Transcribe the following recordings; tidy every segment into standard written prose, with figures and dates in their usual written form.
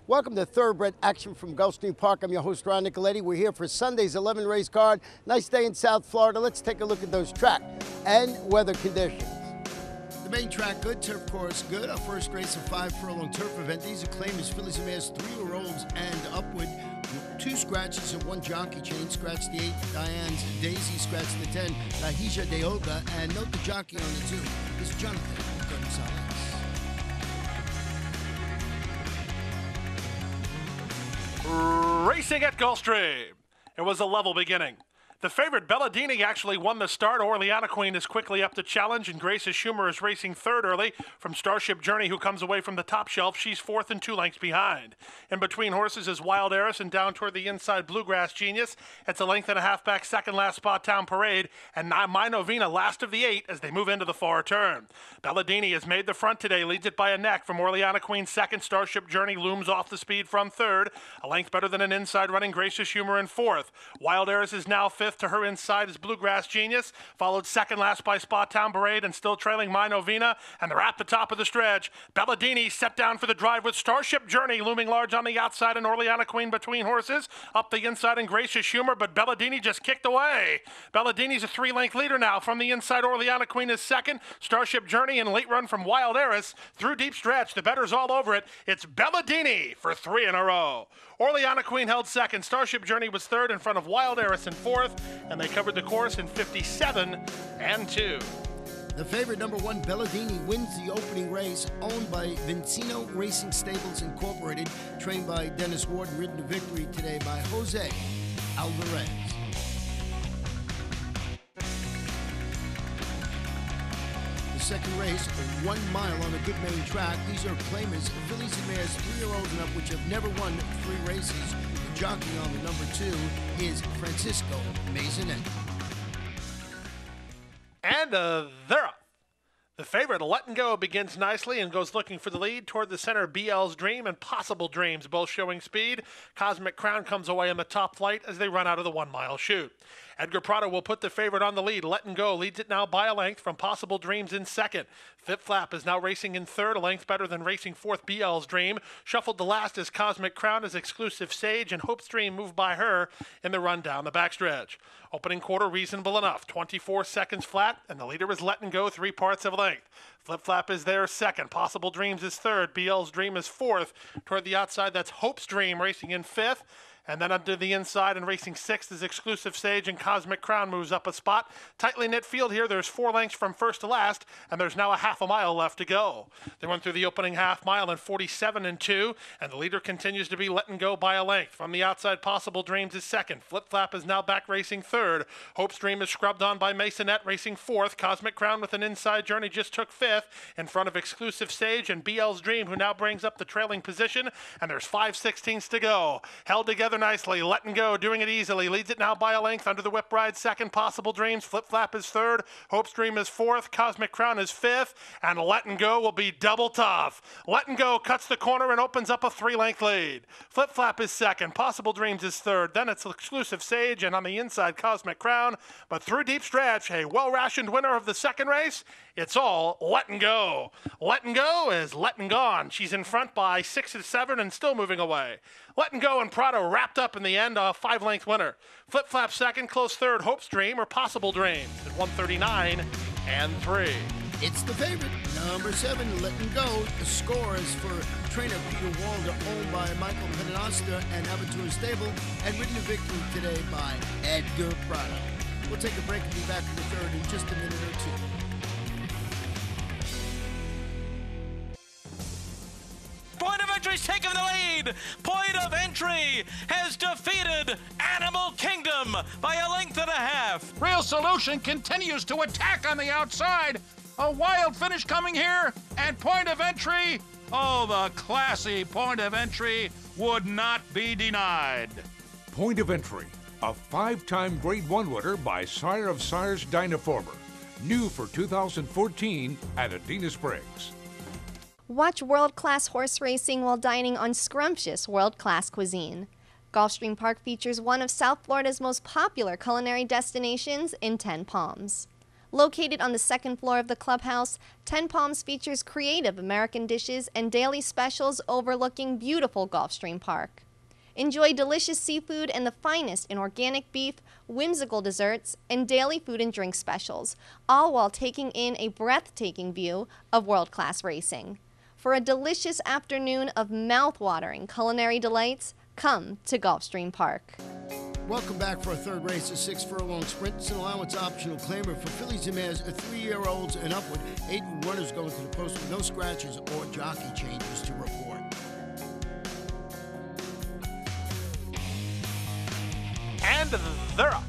Welcome to Thoroughbred Action from Gulfstream Park. I'm your host, Ron Nicoletti. We're here for Sunday's 11 race card. Nice day in South Florida. Let's take a look at those track and weather conditions. The main track, good. Turf course, good. Our first race, a 5-furlong turf event. These are claimers, fillies and mares, 3-year-olds and upward. 2 scratches and 1 jockey chain. Scratch the 8, Diane's Daisy. Scratch the 10, Lahija de Olga. And note the jockey on the 2 is Jonathan Gonzalez. Racing at Gulfstream. It was a level beginning. The favorite Belladini actually won the start. Orleana Queen is quickly up to challenge, and Grace's Schumer is racing third early from Starship Journey, who comes away from the top shelf. She's fourth and 2 lengths behind. In between horses is Wild Heiress, and down toward the inside, Bluegrass Genius. It's a length and a half back, second last spot, Town Parade, and My Novena last of the 8 as they move into the far turn. Belladini has made the front today, leads it by a neck from Orleana Queen second. Starship Journey looms off the speed from third, a length better than an inside running Grace's Schumer in fourth. Wild Heiress is now fifth. To her inside is Bluegrass Genius, followed second last by Spot Town Parade, and still trailing My Novena, and they're at the top of the stretch. Belladini set down for the drive with Starship Journey looming large on the outside, and Orleana Queen between horses. Up the inside and Gracious Schumer, but Belladini just kicked away. Belladini's a 3-length leader now. From the inside, Orleana Queen is second. Starship Journey and late run from Wild Heiress through deep stretch. The better's all over it. It's Belladini for 3 in a row. Orleana Queen held second. Starship Journey was third in front of Wild Heiress in fourth, and they covered the course in 57 and 2. The favorite, number 1, Belladini, wins the opening race, owned by Vincino Racing Stables Incorporated, trained by Dennis Ward, and ridden to victory today by Jose Alvarez. The second race, 1 mile on a good main track. These are claimers, fillies and mares, 3-year-olds and up, which have never won 3 races. The jockey on the number 2 is Francisco Maisonette. And they're up. The favorite, Letting Go, begins nicely and goes looking for the lead toward the center. BL's Dream and Possible Dreams, both showing speed. Cosmic Crown comes away in the top flight as they run out of the 1-mile chute. Edgar Prado will put the favorite on the lead. Letting Go leads it now by a length from Possible Dreams in second. Flip Flap is now racing in third, a length better than racing fourth, BL's Dream. Shuffled to last is Cosmic Crown as Exclusive Sage, and Hope's Dream moved by her in the run down the backstretch. Opening quarter reasonable enough, 24 seconds flat, and the leader is Letting Go 3 parts of a length. Flip Flap is there second. Possible Dreams is third. BL's Dream is fourth. Toward the outside, that's Hope's Dream racing in fifth. And then up to the inside and racing sixth is Exclusive Sage, and Cosmic Crown moves up a spot. Tightly knit field here. There's 4 lengths from first to last, and there's now a half a mile left to go. They went through the opening half mile in 47 and 2, and the leader continues to be Letting Go by a length. From the outside, Possible Dreams is second. Flip Flap is now back racing third. Hope's Dream is scrubbed on by Masonette racing fourth. Cosmic Crown with an inside journey just took fifth in front of Exclusive Sage and BL's Dream, who now brings up the trailing position, and there's 5/16 to go. Held together nicely. Letting Go doing it easily. Leads it now by a length under the whip ride. Second, Possible Dreams. Flip Flap is third. Hope's Dream is fourth. Cosmic Crown is fifth. And Letting Go will be double tough. Letting Go cuts the corner and opens up a 3-length lead. Flip Flap is second. Possible Dreams is third. Then it's Exclusive Sage, and on the inside, Cosmic Crown. But through deep stretch, a well-rationed winner of the second race, it's all Letting Go. Letting Go is Letting Gone. She's in front by 6 to 7 and still moving away. Letting Go and Prado wrapped up in the end, a 5-length winner. Flip Flap second, close third, Hope's Dream or Possible Dreams at 139 and 3. It's the favorite, number 7, Letting Go. The score is for trainer Peter Walder, owned by Michael Penanosta and Aventura Stable, and ridden to victory today by Edgar Prado. We'll take a break and be back in the third in just a minute or 2. Point of Entry's taken the lead. Point of Entry has defeated Animal Kingdom by a length and a half. Real Solution continues to attack on the outside. A wild finish coming here, and Point of Entry, oh, the classy Point of Entry would not be denied. Point of Entry, a 5-time Grade 1 winner by Sire of Sires Dynaformer. New for 2014 at Adena Springs. Watch world-class horse racing while dining on scrumptious world-class cuisine. Gulfstream Park features one of South Florida's most popular culinary destinations in 10 Palms. Located on the second floor of the clubhouse, 10 Palms features creative American dishes and daily specials overlooking beautiful Gulfstream Park. Enjoy delicious seafood and the finest in organic beef, whimsical desserts, and daily food and drink specials, all while taking in a breathtaking view of world-class racing. For a delicious afternoon of mouth-watering culinary delights, come to Gulfstream Park. Welcome back for our third race, a 6 furlong sprint. It's an allowance optional claimer for fillies and mares, 3-year-olds and upward. 8 runners going to the post with no scratches or jockey changes to report. And they're up.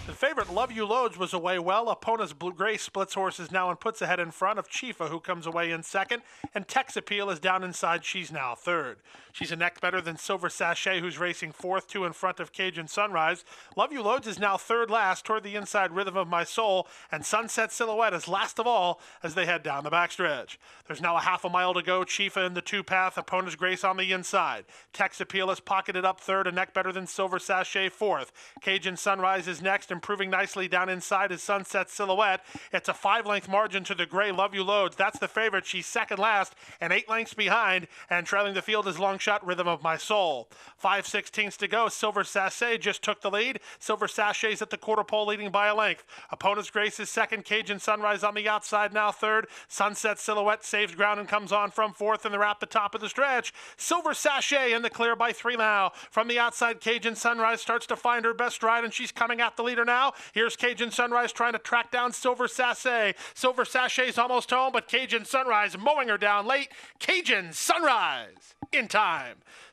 The favorite Love You Loads was away well. Epona's Blue Gray splits horses now and puts ahead in front of Chifa, who comes away in second. And Tex Appeal is down inside. She's now third. She's a neck better than Silver Sachet, who's racing fourth, 2 in front of Cajun Sunrise. Love You Loads is now third last toward the inside Rhythm of My Soul. And Sunset Silhouette is last of all as they head down the backstretch. There's now a half a mile to go. Chifa in the two-path. Epona's Grace on the inside. Tex Appeal is pocketed up third, a neck better than Silver Sachet fourth. Cajun Sunrise is next, improving nicely down inside is Sunset Silhouette. It's a 5-length margin to the gray Love You Loads. That's the favorite. She's second last and 8 lengths behind, and trailing the field is long shot Rhythm of My Soul. 5/16 to go. Silver Sachet just took the lead. Silver Sachet's at the quarter pole leading by a length. Epona's Grace is second. Cajun Sunrise on the outside now third. Sunset Silhouette saves ground and comes on from fourth, and they're at the top of the stretch. Silver Sachet in the clear by 3 now. From the outside, Cajun Sunrise starts to find her best stride, and she's coming at the leader now. Here's Cajun Sunrise trying to track down Silver Sachet. Silver Sachet's almost home, but Cajun Sunrise mowing her down late. Cajun Sunrise in time.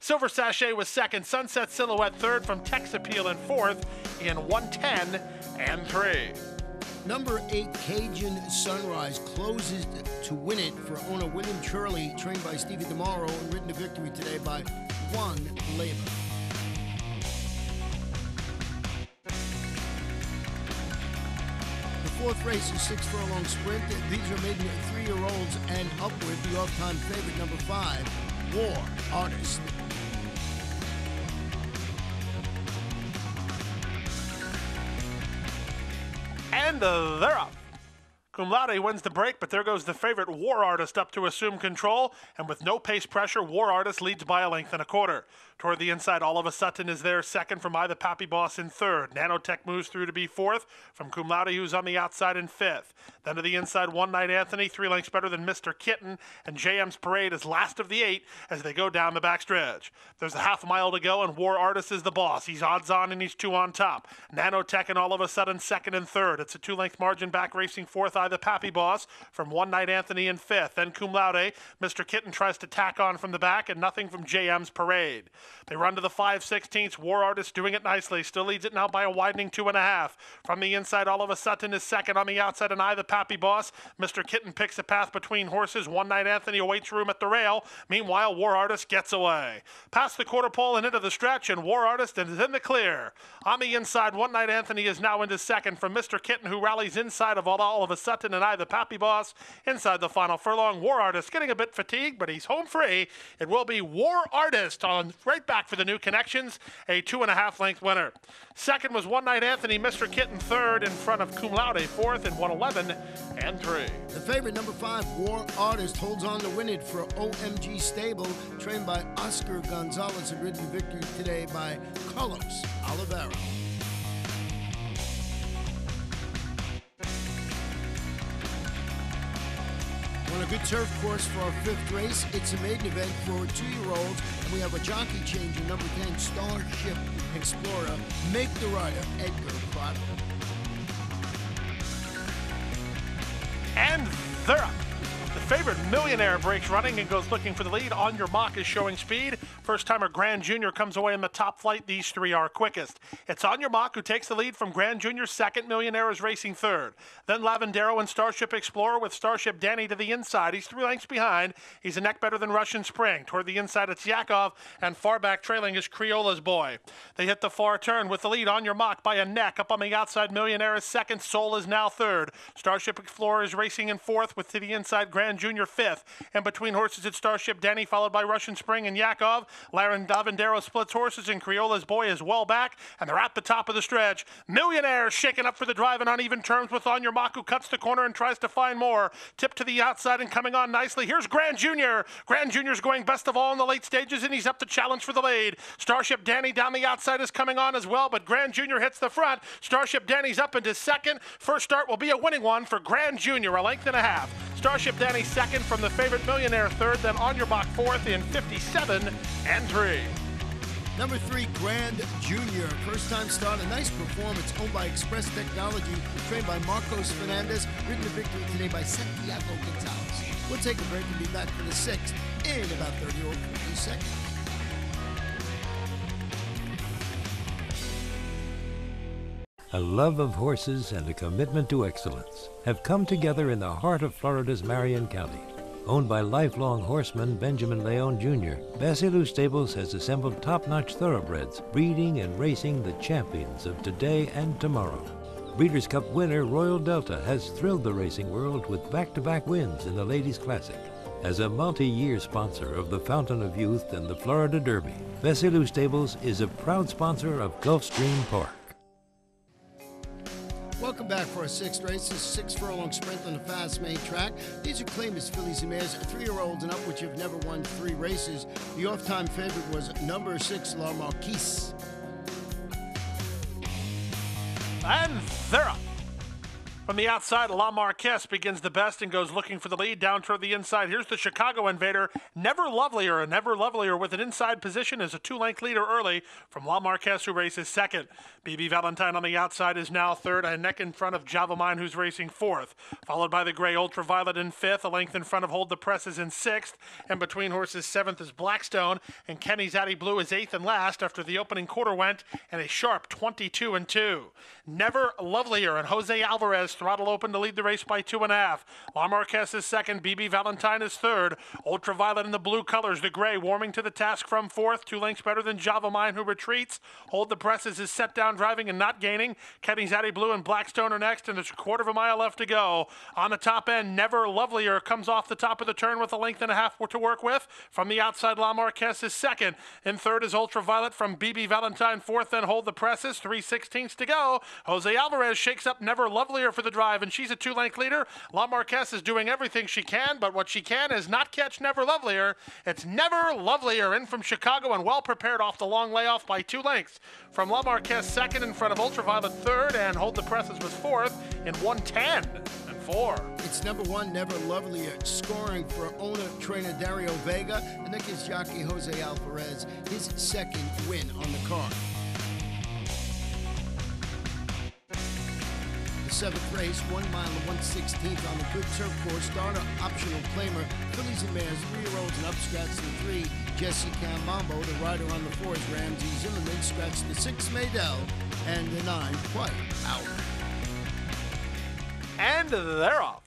Silver Sachet was second. Sunset Silhouette third from Tex Appeal in fourth in 1:10 and 3. Number 8, Cajun Sunrise, closes to win it for owner William Shirley, trained by Stevie DeMauro, and ridden to victory today by 1 labor. The fourth race is 6 furlong sprint. These are maiden 3-year-olds and upward. The off-time favorite, number 5, War Artist. And they're up. Cum Laude wins the break, but there goes the favorite War Artist up to assume control, and with no pace pressure, War Artist leads by a length and a quarter. Toward the inside, Oliver Sutton is there second from I the Pappy Boss in third. Nanotech moves through to be fourth from Cum Laude, who's on the outside in fifth. Then to the inside, One Night Anthony, 3 lengths better than Mr. Kitten, and JM's Parade is last of the 8 as they go down the backstretch. There's a half mile to go, and War Artist is the boss. He's odds on, and he's 2 on top. Nanotech and all of a sudden second and third. It's a 2-length margin back, racing fourth, I the Pappy Boss from One Night Anthony in fifth. Then Cum Laude. Mr. Kitten tries to tack on from the back, and nothing from JM's Parade. They run to the 5/16. War Artist doing it nicely. Still leads it now by a widening 2.5. From the inside, all of a sudden is second. On the outside, and I the Pappy Boss. Mr. Kitten picks a path between horses. One Night Anthony awaits room at the rail. Meanwhile, War Artist gets away. Past the quarter pole and into the stretch, and War Artist is in the clear. On the inside, One Night Anthony is now into second from Mr. Kitten, who rallies inside of all of a sudden, and I the Pappy Boss. Inside the final furlong, War Artist getting a bit fatigued, but he's home free. It will be War Artist on right back for the new connections, a 2.5-length winner. Second was One Night Anthony, Mr. Kitten third in front of Cum Laude fourth in 1:11 and 3. The favorite, number 5, War Artist, holds on to win it for OMG Stable, trained by Oscar Gonzalez, and ridden to victory today by Carlos Oliveira. On a good turf course for our 5th race, it's a maiden event for 2-year-olds, and we have a jockey changer, number 10, Starship Explorer, Make the Rider, Edgar Prado. And they're up. The favorite Millionaire breaks running and goes looking for the lead. On Your Mock is showing speed. First-timer Grand Junior comes away in the top flight. These 3 are quickest. It's On Your Mock who takes the lead from Grand Junior second. Millionaire is racing third. Then Lavendero and Starship Explorer with Starship Danny to the inside. He's 3 lengths behind. He's a neck better than Russian Spring. Toward the inside, it's Yakov, and far back trailing is Creola's Boy. They hit the far turn with the lead. On Your Mock by a neck. Up on the outside, Millionaire is second. Soul is now third. Starship Explorer is racing in fourth with to the inside Grand Grand Junior fifth. And between horses at Starship Danny, followed by Russian Spring and Yakov. Laren Davendero splits horses, and Creola's Boy is well back, and they're at the top of the stretch. Millionaire shaking up for the drive in uneven terms with On Your Mark, who cuts the corner and tries to find more. Tip to the outside and coming on nicely. Here's Grand Junior. Grand Junior's going best of all in the late stages, and he's up to challenge for the lead. Starship Danny down the outside is coming on as well, but Grand Junior hits the front. Starship Danny's up into second. First start will be a winning one for Grand Junior, a length and a half. Starship Danny second, from the favorite Millionaire third, then On Your Mark fourth in 57-3. Number 3, Grand Junior. First time start, a nice performance, owned by Express Technology, trained by Marcos Fernandez, ridden to victory today by Santiago Gonzalez. We'll take a break and be back for the 6th in about 30 or 40 seconds. A love of horses and a commitment to excellence have come together in the heart of Florida's Marion County. Owned by lifelong horseman Benjamin Leon Jr., Basilou Stables has assembled top-notch thoroughbreds, breeding and racing the champions of today and tomorrow. Breeders' Cup winner Royal Delta has thrilled the racing world with back-to-back wins in the Ladies' Classic. As a multi-year sponsor of the Fountain of Youth and the Florida Derby, Basilou Stables is a proud sponsor of Gulfstream Park. Welcome back for our 6th race. This 6-furlong sprint on the fast main track. These are claimed as fillies and mares, 3-year-olds and up, which have never won 3 races. The off-time favorite was number 6, La Marquise. And they're up. From the outside, La Marquise begins the best and goes looking for the lead down toward the inside. Here's the Chicago Invader, Never Lovelier, and Never Lovelier with an inside position is a 2-length leader early from La Marquise, who races second. BB Valentine on the outside is now third, a neck in front of Java Mine, who's racing fourth. Followed by the Gray Ultraviolet in fifth, a length in front of Hold the Press is in sixth, and between horses seventh is Blackstone, and Kenny's Zaddy Blue is eighth and last after the opening quarter went, and a sharp 22-2. Never Lovelier and Jose Alvarez throttle open to lead the race by 2.5. La Marquise is second, BB Valentine is third. Ultraviolet in the blue colors, the gray warming to the task from fourth, 2 lengths better than Java Mine, who retreats. Hold the Presses is set down driving and not gaining. Kenny's Zaddy Blue and Blackstone are next, and there's a quarter of a mile left to go. On the top end, Never Lovelier comes off the top of the turn with a length and a half to work with. From the outside, La Marquise is second. In third is Ultraviolet from BB Valentine, fourth, then Hold the Presses, 3/16 to go. Jose Alvarez shakes up Never Lovelier for the drive, and she's a 2-length leader. La Marquise is doing everything she can, but what she can is not catch Never Lovelier. It's Never Lovelier in from Chicago and well prepared off the long layoff by 2 lengths. From La Marquise second in front of Ultraviolet third, and Hold the Presses was fourth in 1:10-4. It's number 1, Never Lovelier, scoring for owner trainer Dario Vega, and that gives jockey Jose Alvarez his 2nd win on the card. The 7th race, 1 mile and 1/16 on the good turf course. Starter optional claimer, fillies and mares, 3-year-olds and up, scratch the 3, Jesse Cambambo. The rider on the 4 is Ramsey Zimmerman, scratch the 6, Maydell, and the 9, Quiet Out. And they're off.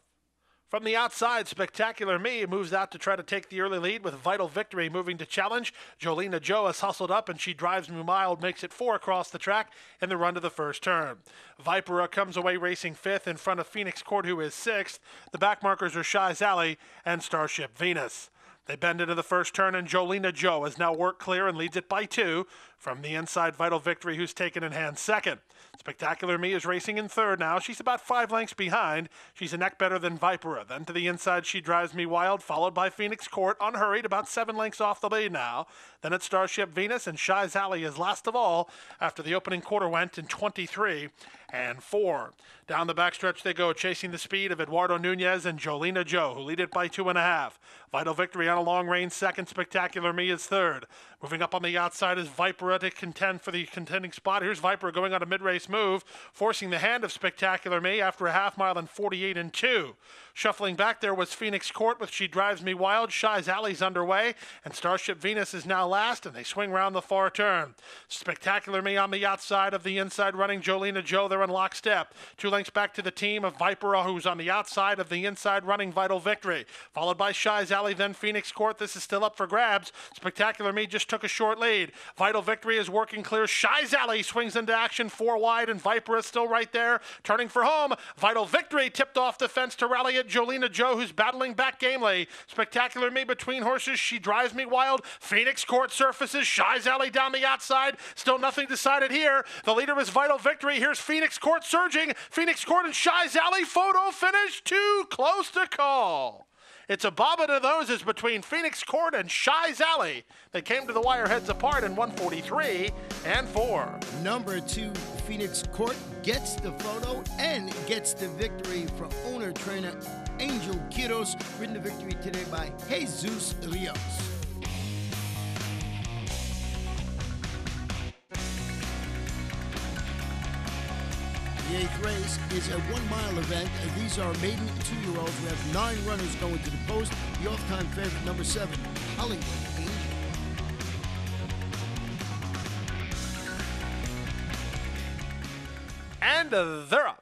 From the outside, Spectacular Me moves out to try to take the early lead with Vital Victory moving to challenge. Jolena Joe is hustled up, and She Drives Me Wild makes it 4 across the track in the run to the first turn. Vipera comes away racing 5th in front of Phoenix Court, who is 6th. The back markers are Shy's Alley and Starship Venus. They bend into the first turn, and Jolena Joe has now worked clear and leads it by 2. From the inside, Vital Victory, who's taken in hand second. Spectacular Me is racing in third now. She's about 5 lengths behind. She's a neck better than Vipera. Then to the inside, She Drives Me Wild, followed by Phoenix Court, unhurried, about 7 lengths off the lead now. Then it's Starship Venus, and Shy's Alley is last of all after the opening quarter went in 23-4. Down the backstretch they go, chasing the speed of Eduardo Nunez and Jolena Joe, who lead it by 2.5. Vital Victory on a long range second. Spectacular Me is third. Moving up on the outside is Vipera to contend for the contending spot. Here's Vipera going on a mid-race move, forcing the hand of Spectacular Me after a half mile in 48-2. Shuffling back there was Phoenix Court with She Drives Me Wild. Shy's Alley's underway, and Starship Venus is now last, and they swing round the far turn. Spectacular Me on the outside of the inside running Jolena Joe. They're in lockstep. 2 lengths back to the team of Vipera, who's on the outside of the inside running Vital Victory. Followed by Shy's Alley, then Phoenix Court. This is still up for grabs. Spectacular Me just took a short lead. Vital Victory Victory is working clear. Shy's Alley swings into action 4 wide, and Viper is still right there, turning for home. Vital Victory tipped off the fence to rally at Jolena Joe, who's battling back gamely. Spectacular Me between horses. She drives me wild. Phoenix Court surfaces. Shy's Alley down the outside. Still nothing decided here. The leader is Vital Victory. Here's Phoenix Court surging. Phoenix Court and Shy's Alley. Photo finish. Too close to call. It's a bobbin of those between Phoenix Court and Shy's Alley. They came to the wire heads apart in 143 and 4. Number 2, Phoenix Court gets the photo and gets the victory from owner-trainer Angel Quiros, ridden to victory today by Jesus Rios. The 8th race is a 1-mile event. These are maiden 2-year-olds. We have 9 runners going to the post. The off-time favorite, number 7, Hollywood Angel. And they're off.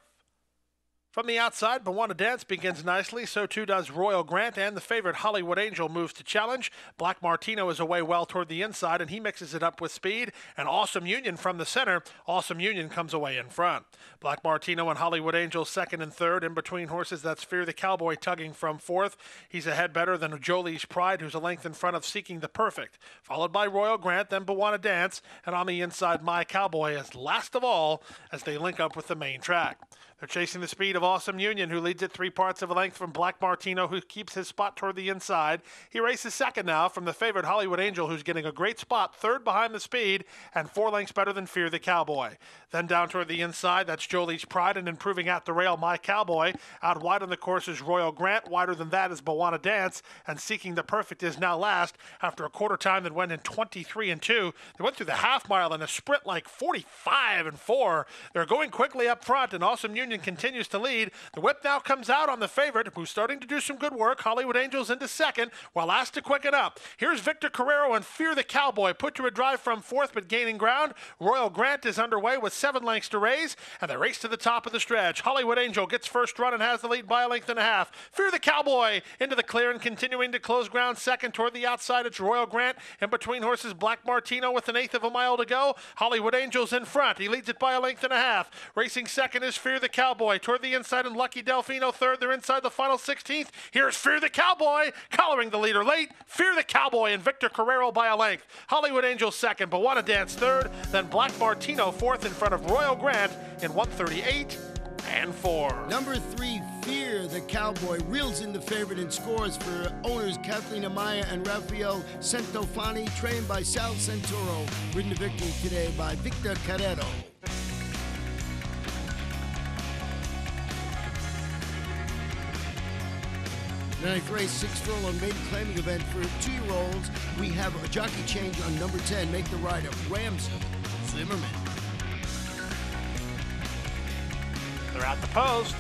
From the outside, Bawana Dance begins nicely. So too does Royal Grant, and the favorite Hollywood Angel moves to challenge. Black Martino is away well toward the inside, and he mixes it up with speed. And Awesome Union from the center. Awesome Union comes away in front. Black Martino and Hollywood Angel second and third. In between horses, that's Fear the Cowboy tugging from fourth. He's ahead better than Jolie's Pride, who's a length in front of Seeking the Perfect. Followed by Royal Grant, then Bawana Dance, and on the inside, My Cowboy is last of all as they link up with the main track. They're chasing the speed of Awesome Union, who leads at 3 parts of a length from Black Martino, who keeps his spot toward the inside. He races second now from the favorite Hollywood Angel, who's getting a great spot, third behind the speed, and 4 lengths better than Fear the Cowboy. Then down toward the inside, that's Jolie's Pride, and improving at the rail, My Cowboy. Out wide on the course is Royal Grant. Wider than that is Bawana Dance, and Seeking the Perfect is now last after a quarter time that went in 23 and 2. They went through the half mile in a sprint like 45 and 4. They're going quickly up front, and Awesome Union continues to lead. The whip now comes out on the favorite, who's starting to do some good work. Hollywood Angels into second, while asked to quicken up. Here's Victor Carrero and Fear the Cowboy, put to a drive from fourth, but gaining ground. Royal Grant is underway with 7 lengths to raise, and they race to the top of the stretch. Hollywood Angel gets first run and has the lead by a length and a half. Fear the Cowboy into the clear and continuing to close ground second. Toward the outside, it's Royal Grant. In between horses, Black Martino with 1/8 of a mile to go. Hollywood Angel's in front. He leads it by a length and a half. Racing second is Fear the Cowboy. Toward the inside, and Lucky Delfino third. They're inside the final 16th. Here's Fear the Cowboy, collaring the leader late. Fear the Cowboy and Victor Carrero by a length. Hollywood Angel second, Bawana Dance third. Then Black Martino fourth in front of Royal Grant in 138 and 4. Number 3, Fear the Cowboy, reels in the favorite and scores for owners Kathleen Amaya and Rafael Centofani, trained by Sal Santoro, ridden to victory today by Victor Carrero. 9th race, 6 furlong maiden claiming event for 2-year-olds. We have a jockey change on number 10. Make the rider Ramsey Zimmerman. They're at the post.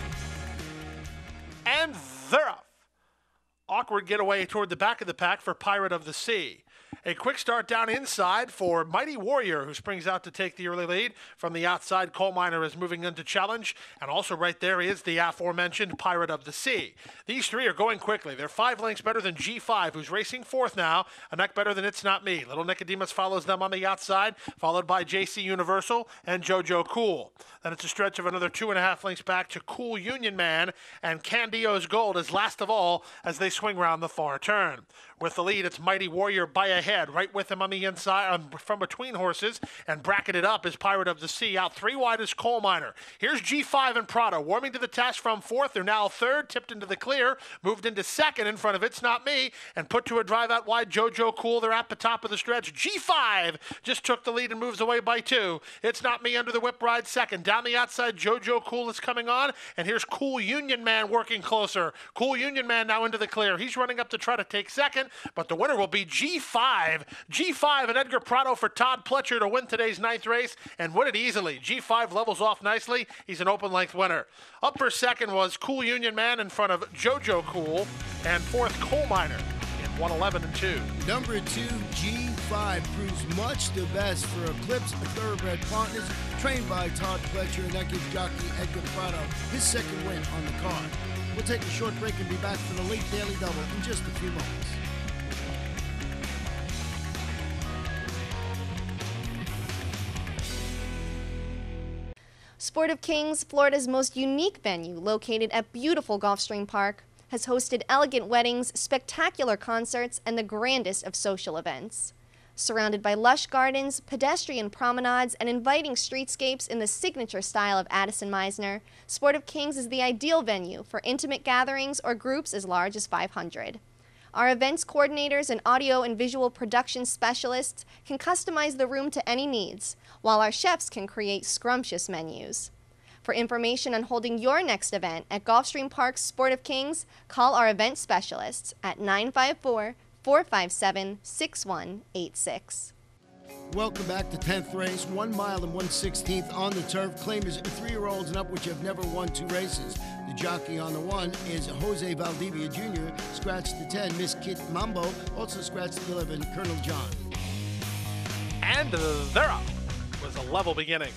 And they're off. Awkward getaway toward the back of the pack for Pirate of the Sea. A quick start down inside for Mighty Warrior, who springs out to take the early lead. From the outside, Coal Miner is moving into challenge. And also right there is the aforementioned Pirate of the Sea. These 3 are going quickly. They're 5 lengths better than G5, who's racing fourth now. A neck better than It's Not Me. Little Nicodemus follows them on the outside, followed by JC Universal and JoJo Cool. Then it's a stretch of another 2.5 lengths back to Cool Union Man, and Candio's Gold is last of all as they swing round the far turn. With the lead, it's Mighty Warrior by a head. Right with him on the inside, from between horses, and bracketed up is Pirate of the Sea. Out 3 wide is Coal Miner. Here's G5 and Prado, warming to the task from fourth. They're now third, tipped into the clear, moved into second in front of It's Not Me, and put to a drive out wide JoJo Cool. They're at the top of the stretch. G5 just took the lead and moves away by 2. It's Not Me under the whip ride second. Down the outside, JoJo Cool is coming on, and here's Cool Union Man working closer. Cool Union Man now into the clear. He's running up to try to take second, but the winner will be G5. G5 and Edgar Prado for Todd Pletcher to win today's 9th race, and win it easily. G5 levels off nicely. He's an open length winner. Up for second was Cool Union Man in front of JoJo Cool, and fourth Coal Miner in 111 and 2. Number 2, G5, proves much the best for Eclipse Thoroughbred Partners, trained by Todd Pletcher, and that gives jockey Edgar Prado his second win on the card. We'll take a short break and be back for the late Daily Double in just a few moments. Sport of Kings, Florida's most unique venue, located at beautiful Gulfstream Park, has hosted elegant weddings, spectacular concerts, and the grandest of social events. Surrounded by lush gardens, pedestrian promenades, and inviting streetscapes in the signature style of Addison Meisner, Sport of Kings is the ideal venue for intimate gatherings or groups as large as 500. Our events coordinators and audio and visual production specialists can customize the room to any needs, while our chefs can create scrumptious menus. For information on holding your next event at Gulfstream Park's Sport of Kings, call our event specialists at 954-457-6186. Welcome back to 10th race, 1 mile and 1/16 on the turf. Claimers 3-year-olds and up which have never won 2 races. The jockey on the 1 is Jose Valdivia Jr., scratched the 10, Miss Kit Mambo, also scratched the 11, Colonel John. And they're up. It was a level beginning.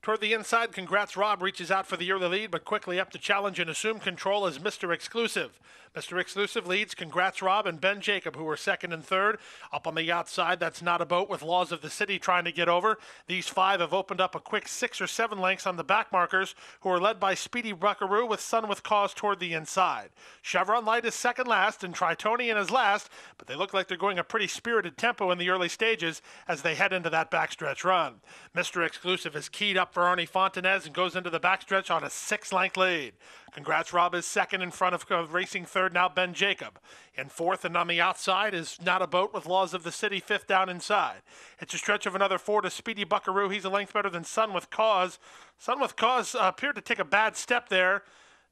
Toward the inside, Congrats Rob reaches out for the early lead, but quickly up to challenge and assume control as Mr. Exclusive. Mr. Exclusive leads Congrats Rob and Ben Jacob, who were second and third. Up on the outside, that's Not a Boat with Laws of the City trying to get over. These 5 have opened up a quick 6 or 7 lengths on the back markers, who are led by Speedy Buckaroo with Sun with Cause toward the inside. Chevron Light is second last and Tritonian is last, but they look like they're going a pretty spirited tempo in the early stages as they head into that backstretch run. Mr. Exclusive is keyed up for Arnie Fontanez and goes into the backstretch on a 6-length lead. Congrats Rob is second in front of racing third now Ben Jacob. In fourth and on the outside is Not a Boat with Laws of the City, 5th down inside. It's a stretch of another 4 to Speedy Buckaroo. He's a length better than Sun with Cause. Sun with Cause appeared to take a bad step there,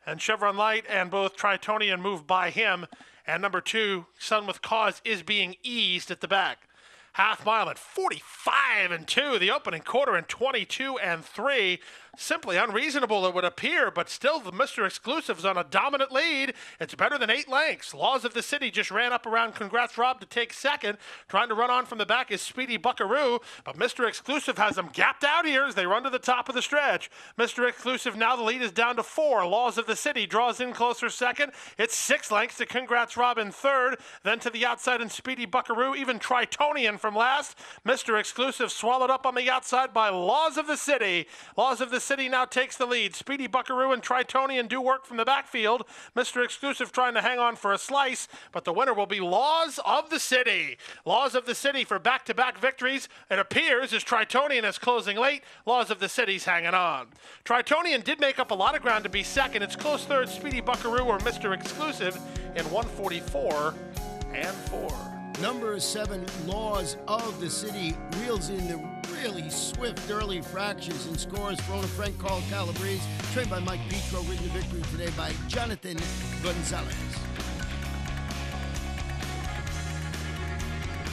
and Chevron Light and both Tritonian move by him. And number 2, Sun with Cause, is being eased at the back. Half mile at 45 and 2, the opening quarter in 22 and 3. Simply unreasonable, it would appear, but still the Mr. Exclusive's on a dominant lead. It's better than 8 lengths. Laws of the City just ran up around Congrats Rob to take second. Trying to run on from the back is Speedy Buckaroo, but Mr. Exclusive has them gapped out here as they run to the top of the stretch. Mr. Exclusive, now the lead is down to 4. Laws of the City draws in closer second. It's 6 lengths to Congrats Rob in third. Then to the outside and Speedy Buckaroo, even Tritonian from last. Mr. Exclusive swallowed up on the outside by Laws of the City. Laws of the City now takes the lead. Speedy Buckaroo and Tritonian do work from the backfield. Mr. Exclusive trying to hang on for a slice, but the winner will be Laws of the City. Laws of the City for back-to-back victories. It appears as Tritonian is closing late. Laws of the City's hanging on. Tritonian did make up a lot of ground to be second. It's close third, Speedy Buckaroo or Mr. Exclusive in 1:44 and 4. Number 7, Laws of the City, reels in the really swift early fractions and scores for owner Frank Carl Calabrese, trained by Mike Petro, ridden to victory today by Jonathan Gonzalez.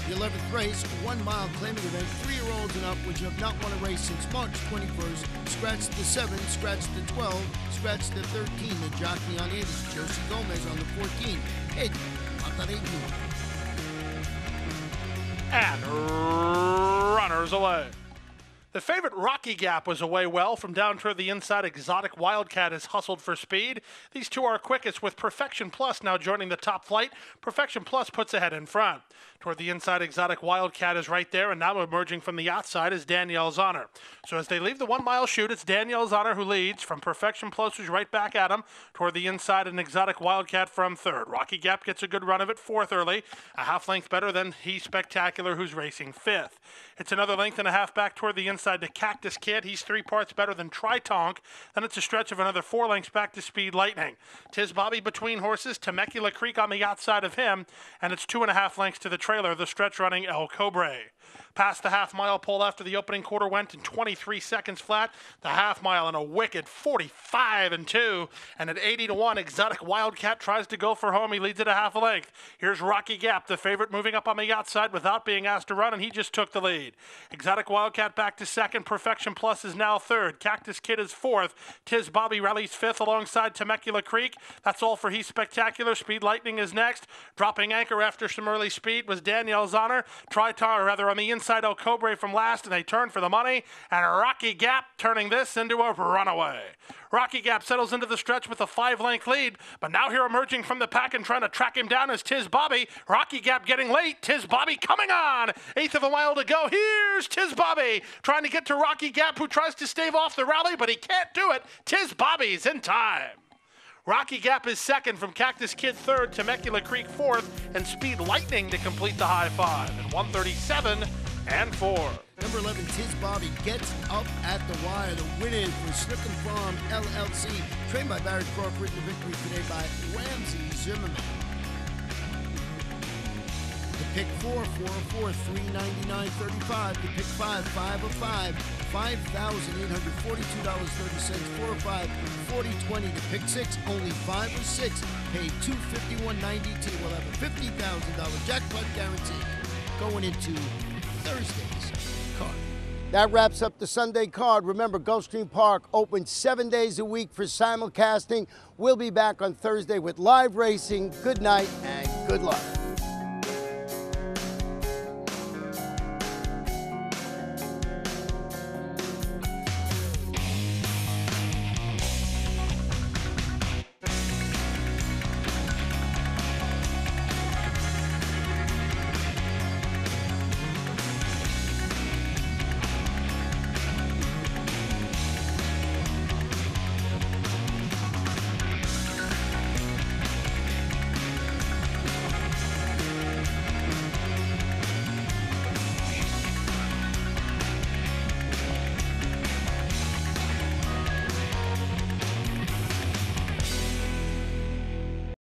The 11th race, 1 mile claiming event, 3-year-olds and up, which have not won a race since March 21st. Scratch the 7, scratch the 12, scratch the 13. The jockey on it is Josie Gomez on the 14. Hey, Matarino. And runners away. The favorite Rocky Gap was away well from down toward the inside. Exotic Wildcat has hustled for speed. These 2 are quickest with Perfection Plus now joining the top flight. Perfection Plus puts ahead in front. Toward the inside, Exotic Wildcat is right there, and now emerging from the outside is Danielle's Honor. So as they leave the 1 mile chute, it's Danielle's Honor who leads from Perfection Plus, who's right back at him. Toward the inside, an Exotic Wildcat from third. Rocky Gap gets a good run of it, 4th early. A half length better than He's Spectacular, who's racing 5th. It's another length and a half back toward the inside to Cactus Kid. He's 3 parts better than Tritonk. Then it's a stretch of another 4 lengths back to Speed Lightning. Tis Bobby between horses, Temecula Creek on the outside of him, and it's 2.5 lengths to the trailer, the stretch running El Cobre. Past the half-mile pole after the opening quarter went in 23 seconds flat. The half-mile in a wicked 45 and 2. And at 80 to 1, Exotic Wildcat tries to go for home. He leads it a half a length. Here's Rocky Gap, the favorite, moving up on the outside without being asked to run, and he just took the lead. Exotic Wildcat back to second. Perfection Plus is now third. Cactus Kid is fourth. Tis Bobby rallies fifth alongside Temecula Creek. That's all for He's Spectacular. Speed Lightning is next. Dropping anchor after some early speed was Danielle's Honor. On the inside, El Cobre from last, and they turn for the money. And Rocky Gap turning this into a runaway. Rocky Gap settles into the stretch with a 5-length lead, but now here emerging from the pack and trying to track him down is Tis Bobby. Rocky Gap getting late. Tis Bobby coming on. 1/8 of a mile to go. Here's Tis Bobby trying trying to get to Rocky Gap, who tries to stave off the rally, but he can't do it. Tiz Bobby's in time. Rocky Gap is second, from Cactus Kid third, Temecula Creek fourth, and Speed Lightning to complete the high five at 1:37 and 4. Number 11, Tiz Bobby gets up at the wire. The win-in for Snookum Farm LLC, trained by Barry Crawford. The victory today by Ramsey Zimmerman. The pick 4, 404, 399.35. The pick 5, 505, $5,842.30. 405, 4020. The pick 6, only 5 or 6, paid $251.92. We'll have a $50,000 jackpot guarantee going into Thursday's card. That wraps up the Sunday card. Remember, Gulfstream Park open 7 days a week for simulcasting. We'll be back on Thursday with live racing. Good night and good luck.